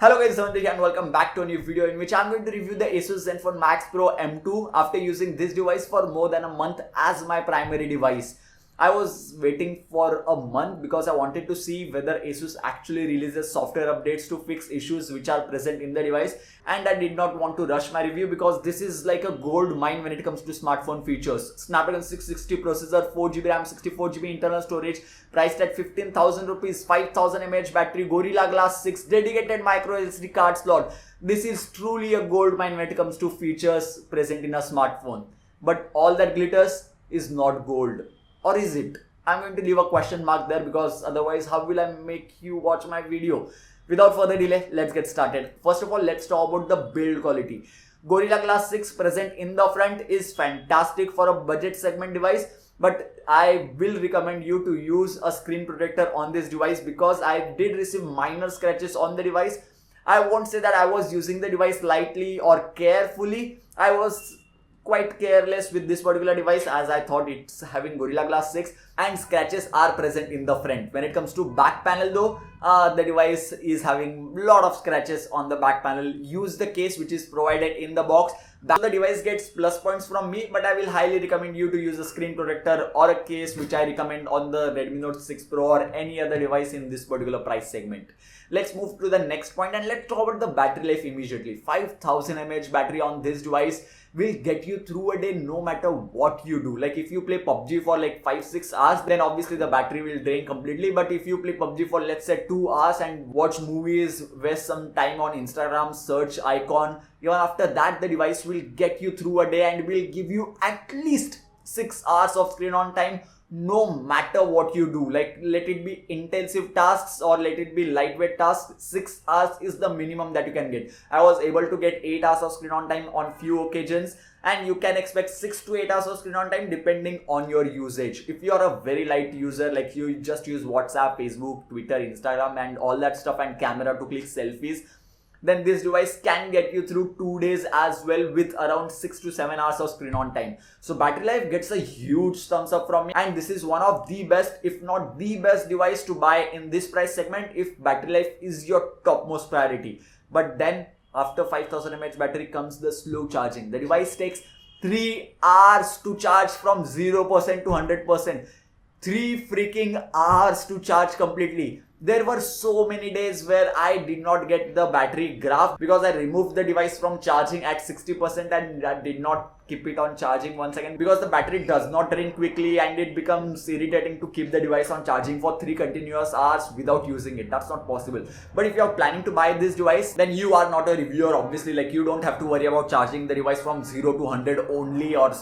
Hello guys, Sandeep and welcome back to a new video in which I'm going to review the Asus Zenfone Max Pro M2 after using this device for more than a month as my primary device. I was waiting for a month because I wanted to see whether Asus actually releases software updates to fix issues which are present in the device, and I did not want to rush my review because this is like a gold mine when it comes to smartphone features. Snapdragon 660 processor, 4GB RAM, 64GB internal storage, priced at 15,000 rupees, 5000 mAh battery, Gorilla Glass 6, dedicated micro SD card slot. This is truly a gold mine when it comes to features present in a smartphone. But all that glitters is not gold. Or is it? I'm going to leave a question mark there because otherwise how will I make you watch my video? Without further delay, let's get started. First of all, let's talk about the build quality. Gorilla Glass 6 present in the front is fantastic for a budget segment device, but I will recommend you to use a screen protector on this device because I did receive minor scratches on the device. I won't say that I was using the device lightly or carefully. I was quite careless with this particular device as I thought it's having Gorilla Glass 6 and scratches are present in the front. When it comes to back panel though, the device is having a lot of scratches on the back panel. Use the case which is provided in the box. The device gets plus points from me, but I will highly recommend you to use a screen protector or a case which I recommend on the Redmi Note 6 Pro or any other device in this particular price segment. Let's move to the next point and let's talk about the battery life immediately. 5000 mAh battery on this device will get you through a day no matter what you do. Like if you play PUBG for like 5-6 hours, then obviously the battery will drain completely. But if you play PUBG for let's say 2 hours and watch movies, waste some time on Instagram, search icon, even after that the device will get you through a day and will give you at least 6 hours of screen on time no matter what you do. Like let it be intensive tasks or let it be lightweight tasks, 6 hours is the minimum that you can get. I was able to get 8 hours of screen on time on few occasions, and you can expect 6 to 8 hours of screen on time depending on your usage. If you are a very light user, like you just use WhatsApp, Facebook, Twitter, Instagram and all that stuff and camera to click selfies, then this device can get you through 2 days as well with around 6 to 7 hours of screen on time. So battery life gets a huge thumbs up from me, and this is one of the best, if not the best device to buy in this price segment if battery life is your topmost priority. But then after 5000 mAh battery comes the slow charging. The device takes 3 hours to charge from 0% to 100%. 3 freaking hours to charge completely. There were so many days where I did not get the battery graph because I removed the device from charging at 60% and I did not keep it on charging once again because the battery does not drain quickly and it becomes irritating to keep the device on charging for 3 continuous hours without using it. That's not possible. But if you are planning to buy this device, then you are not a reviewer obviously. Like you don't have to worry about charging the device from 0 to 100 only or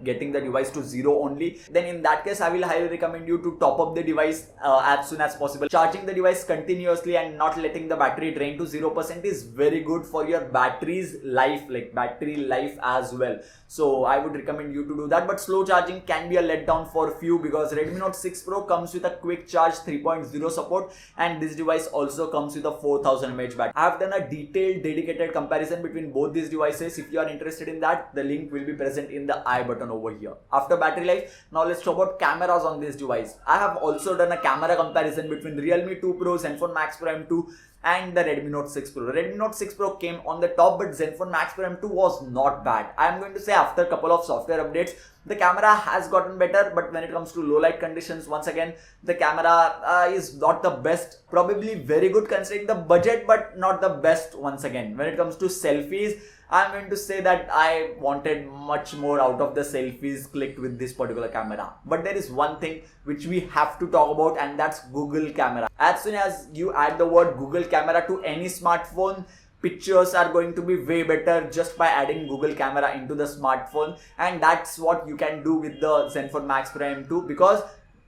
getting the device to 0 only. Then in that case I will highly recommend you to top up the device as soon as possible. Charging the device continuously and not letting the battery drain to 0% is very good for your battery's life, like battery life as well. So I would recommend you to do that, but slow charging can be a letdown for few because Redmi Note 6 Pro comes with a quick charge 3.0 support and this device also comes with a 4000 mAh battery. I have done a detailed dedicated comparison between both these devices. If you are interested in that, the link will be present in the I button over here. After battery life, now let's talk about cameras on this device. I have also done a camera comparison between Realme 2 Pro, Zenfone Max Pro M2 and the Redmi Note 6 Pro. Redmi Note 6 Pro came on the top, but Zenfone Max Pro M2 was not bad. I am going to say after a couple of software updates, the camera has gotten better, but when it comes to low light conditions, once again, the camera is not the best. Probably very good considering the budget, but not the best once again. When it comes to selfies, I'm going to say that I wanted much more out of the selfies clicked with this particular camera. But there is one thing which we have to talk about, and that's Google camera. As soon as you add the word Google camera to any smartphone, pictures are going to be way better just by adding Google camera into the smartphone, and that's what you can do with the Zenfone Max Pro M2 because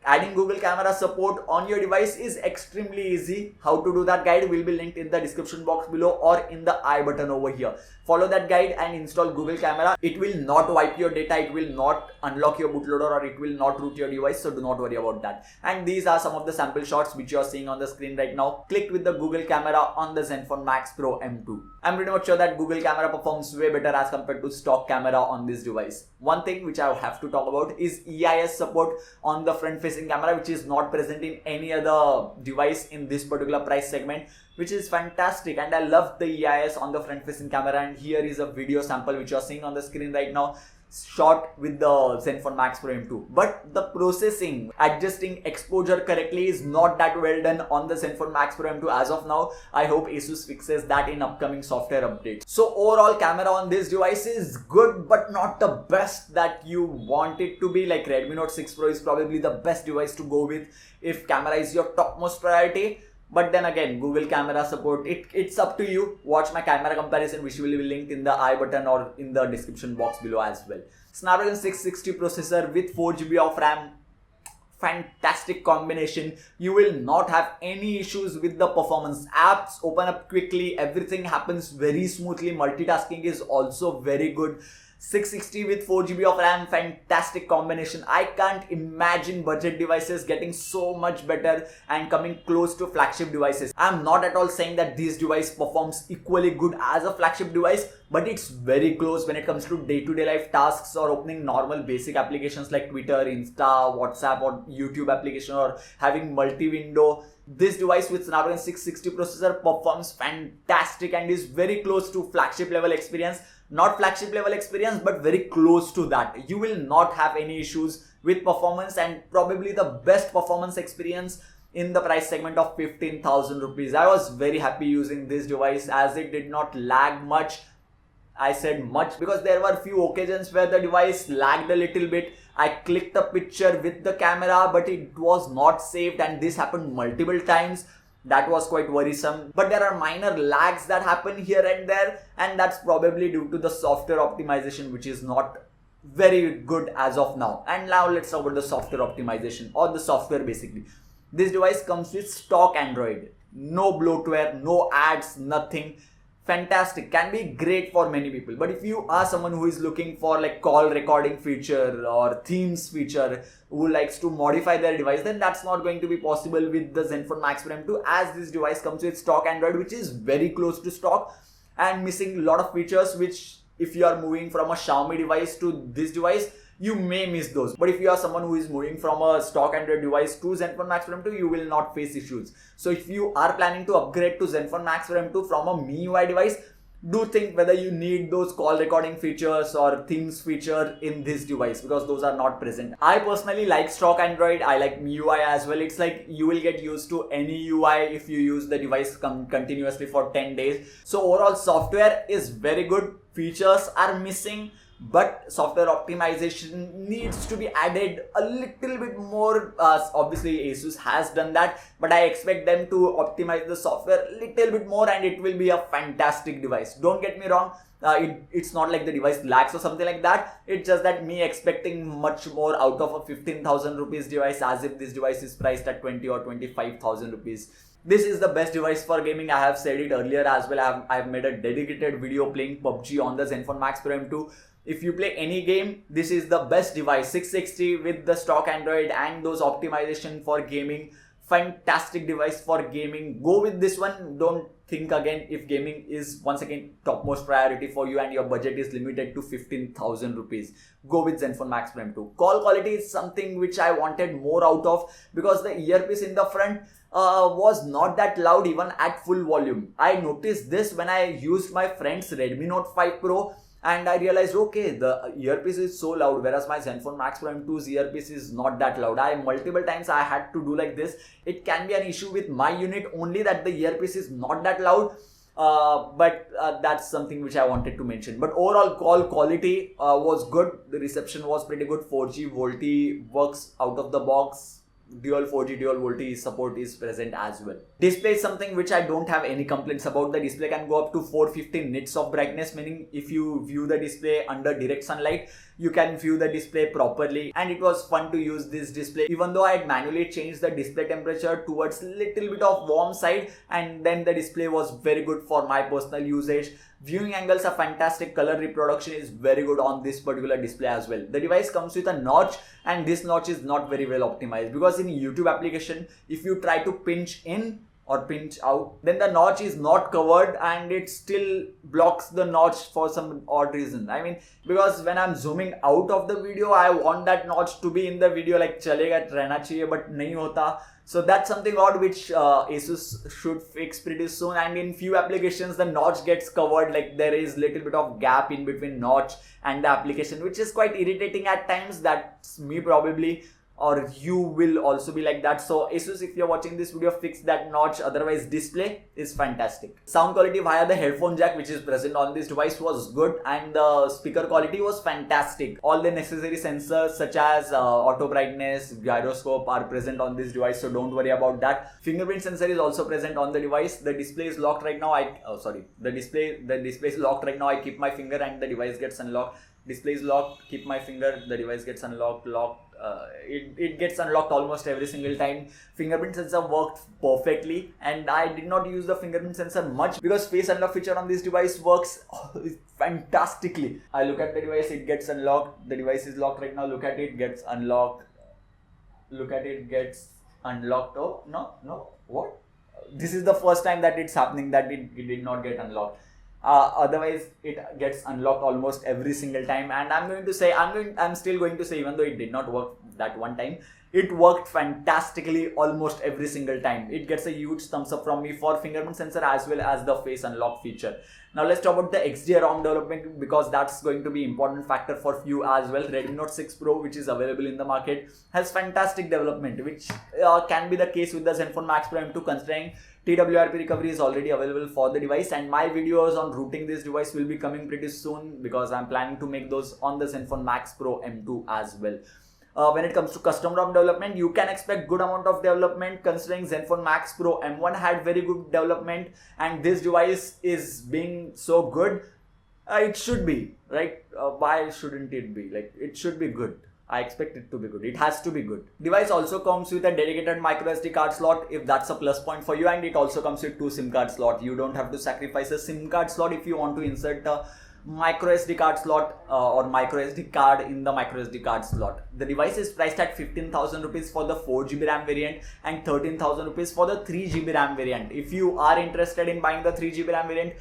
adding Google camera support on your device is extremely easy. How to do that guide will be linked in the description box below or in the I button over here. Follow that guide and install Google camera. It will not wipe your data, it will not unlock your bootloader or it will not root your device, so do not worry about that. And these are some of the sample shots which you are seeing on the screen right now, clicked with the Google camera on the Zenfone Max Pro M2. I'm pretty much sure that Google camera performs way better as compared to stock camera on this device. One thing which I have to talk about is EIS support on the front facing facing camera, which is not present in any other device in this particular price segment, which is fantastic. And I love the EIS on the front facing camera. And here is a video sample which you are seeing on the screen right now, shot with the Zenfone Max Pro M2. But the processing, adjusting exposure correctly is not that well done on the Zenfone Max Pro M2 as of now. I hope Asus fixes that in upcoming software updates. So overall camera on this device is good, but not the best that you want it to be. Like Redmi Note 6 Pro is probably the best device to go with if camera is your topmost priority. But then again, Google camera support, it's up to you. Watch my camera comparison, which will be linked in the I button or in the description box below as well. Snapdragon 660 processor with 4GB of RAM. Fantastic combination. You will not have any issues with the performance. Apps open up quickly. Everything happens very smoothly. Multitasking is also very good. 660 with 4GB of RAM, fantastic combination. I can't imagine budget devices getting so much better and coming close to flagship devices. I'm not at all saying that this device performs equally good as a flagship device, but it's very close when it comes to day-to-day life tasks or opening normal basic applications like Twitter, Insta, WhatsApp or YouTube application, or having multi-window. This device with Snapdragon 660 processor performs fantastic and is very close to flagship level experience. Not flagship level experience, but very close to that. You will not have any issues with performance, and probably the best performance experience in the price segment of 15,000 rupees. I was very happy using this device as it did not lag much. I said much because there were few occasions where the device lagged a little bit. I clicked a picture with the camera, but it was not saved, and this happened multiple times. That was quite worrisome. But there are minor lags that happen here and there, and that's probably due to the software optimization, which is not very good as of now. And now let's talk about the software optimization, or the software basically. This device comes with stock Android. No bloatware, no ads, nothing. Fantastic, can be great for many people. But if you are someone who is looking for like call recording feature or themes feature, who likes to modify their device, then that's not going to be possible with the Zenfone Max Pro M2, as this device comes with stock Android, which is very close to stock and missing a lot of features, which if you are moving from a Xiaomi device to this device, you may miss those. But if you are someone who is moving from a stock Android device to Zenfone Max Pro M2, you will not face issues. So if you are planning to upgrade to Zenfone Max Pro M2 from a MIUI device, do think whether you need those call recording features or themes feature in this device, because those are not present. I personally like stock Android. I like MIUI as well. It's like you will get used to any UI if you use the device continuously for 10 days. So overall software is very good. Features are missing, but software optimization needs to be added a little bit more. Obviously Asus has done that, but I expect them to optimize the software a little bit more, and it will be a fantastic device. Don't get me wrong, it's not like the device lags or something like that. It's just that me expecting much more out of a 15,000 rupees device, as if this device is priced at 20 or 25,000 rupees. This is the best device for gaming. I have said it earlier as well. I have made a dedicated video playing PUBG on the Zenfone Max Pro M2. If you play any game, this is the best device. 660 with the stock Android and those optimization for gaming. Fantastic device for gaming. Go with this one. Don't think again if gaming is once again topmost priority for you and your budget is limited to 15,000 rupees. Go with Zenfone Max Pro M2. Call quality is something which I wanted more out of, because the earpiece in the front was not that loud even at full volume. I noticed this when I used my friend's Redmi Note 5 Pro, and I realized, okay, the earpiece is so loud, whereas my Zenfone Max Pro M2's earpiece is not that loud. Multiple times I had to do like this. It can be an issue with my unit only that the earpiece is not that loud. But that's something which I wanted to mention. But overall call quality was good. The reception was pretty good. 4G VoLTE works out of the box. Dual 4G dual VoLTE support is present as well. Display is something which I don't have any complaints about. The display can go up to 450 nits of brightness, meaning if you view the display under direct sunlight, you can view the display properly, and it was fun to use this display. Even though I had manually changed the display temperature towards little bit of warm side, and then the display was very good for my personal usage. Viewing angles are fantastic. Color reproduction is very good on this particular display as well. The device comes with a notch, and this notch is not very well optimized, because in YouTube application, if you try to pinch in, or pinch out, then the notch is not covered and it still blocks the notch for some odd reason. I mean, because when I'm zooming out of the video, I want that notch to be in the video, like chalega rehna chahiye, but nahi hota. So that's something odd which Asus should fix pretty soon. And in few applications, the notch gets covered, like there is little bit of gap in between notch and the application, which is quite irritating at times. That's me probably, or you will also be like that. So Asus, if you're watching this video, fix that notch. Otherwise, display is fantastic. Sound quality via the headphone jack which is present on this device was good, and the speaker quality was fantastic. All the necessary sensors such as auto brightness, gyroscope are present on this device, so don't worry about that. Fingerprint sensor is also present on the device. The display is locked right now. The display is locked right now. I keep my finger and the device gets unlocked. Display is locked, keep my finger, the device gets unlocked, it gets unlocked almost every single time. Fingerprint sensor worked perfectly, and I did not use the fingerprint sensor much because face unlock feature on this device works fantastically. I look at the device, it gets unlocked, the device is locked right now, look at it, gets unlocked, look at it, gets unlocked. Oh, no, what? This is the first time that it's happening, that it did not get unlocked. Otherwise it gets unlocked almost every single time, and I'm still going to say, even though it did not work that one time, it worked fantastically almost every single time. It gets a huge thumbs up from me for fingerprint sensor as well as the face unlock feature. Now let's talk about the XDR ROM development, because that's going to be important factor for few as well. Redmi Note 6 Pro, which is available in the market, has fantastic development, which can be the case with the Zenfone Max Pro M2, considering TWRP recovery is already available for the device, and my videos on rooting this device will be coming pretty soon, because I'm planning to make those on the Zenfone Max Pro M2 as well. When it comes to custom ROM development, you can expect good amount of development, considering Zenfone Max Pro M1 had very good development, and this device is being so good. It should be, right? Why shouldn't it be? Like, it should be good. I expect it to be good. It has to be good. Device also comes with a dedicated microSD card slot, if that's a plus point for you, and it also comes with 2 SIM card slot. You don't have to sacrifice a SIM card slot if you want to insert a microSD card slot or microSD card in the microSD card slot. The device is priced at 15,000 rupees for the 4GB RAM variant and 13,000 rupees for the 3GB RAM variant. If you are interested in buying the 3GB RAM variant,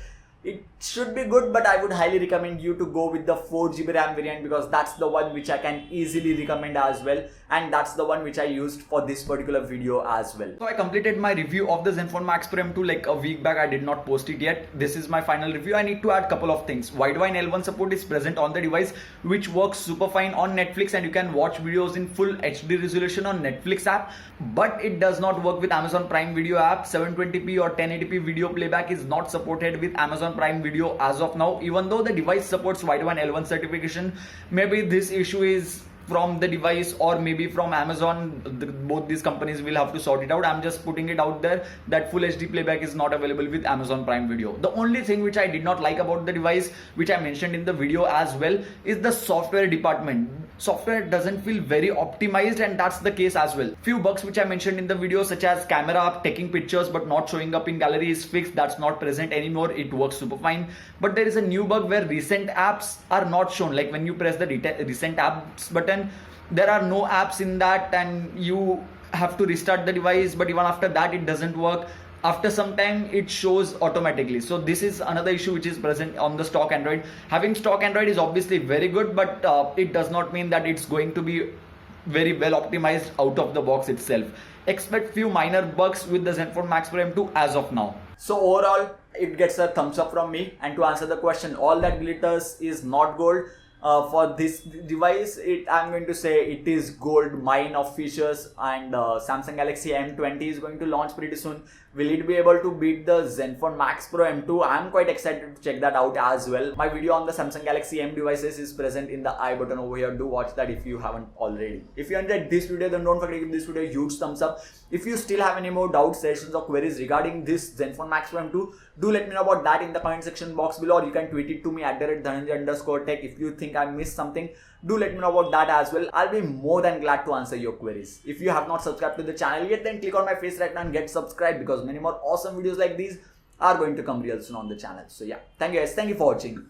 it should be good, but I would highly recommend you to go with the 4GB RAM variant, because that's the one which I can easily recommend as well, and that's the one which I used for this particular video as well. So I completed my review of the Zenfone Max Pro M2 like a week back. I did not post it yet. This is my final review. I need to add a couple of things. Widevine L1 support is present on the device, which works super fine on Netflix, and you can watch videos in full HD resolution on Netflix app, but it does not work with Amazon Prime Video app. 720p or 1080p video playback is not supported with Amazon Prime Video as of now, even though the device supports Widevine L1 certification. Maybe this issue is from the device or maybe from Amazon. Both these companies will have to sort it out. I'm just putting it out there that full HD playback is not available with Amazon Prime Video. The only thing which I did not like about the device, which I mentioned in the video as well, is the software department. Software doesn't feel very optimized, and that's the case as well. Few bugs which I mentioned in the video, such as camera taking pictures but not showing up in gallery, is fixed. That's not present anymore. It works super fine. But there is a new bug where recent apps are not shown. Like when you press the recent apps button, there are no apps in that, and you have to restart the device, but even after that it doesn't work. After some time it shows automatically. So this is another issue which is present on the stock Android. Having stock Android is obviously very good, but it does not mean that it's going to be very well optimized out of the box itself. Expect few minor bugs with the Zenfone Max Pro M2 as of now. So overall, it gets a thumbs up from me. And to answer the question, all that glitters is not gold. For this device, I'm going to say it is gold mine of features, and Samsung Galaxy M20 is going to launch pretty soon. Will it be able to beat the Zenfone Max Pro M2? I'm quite excited to check that out as well. My video on the Samsung Galaxy M devices is present in the I button over here. Do watch that if you haven't already. If you enjoyed this video, then don't forget to give this video a huge thumbs up. If you still have any more doubts, suggestions or queries regarding this Zenfone Max Pro M2, do let me know about that in the comment section box below, or you can tweet it to me at @Dhananjay_tech. If you think I missed something, do let me know about that as well. I'll be more than glad to answer your queries. If you have not subscribed to the channel yet, then click on my face right now and get subscribed, because many more awesome videos like these are going to come real soon on the channel. So yeah, thank you guys. Thank you for watching.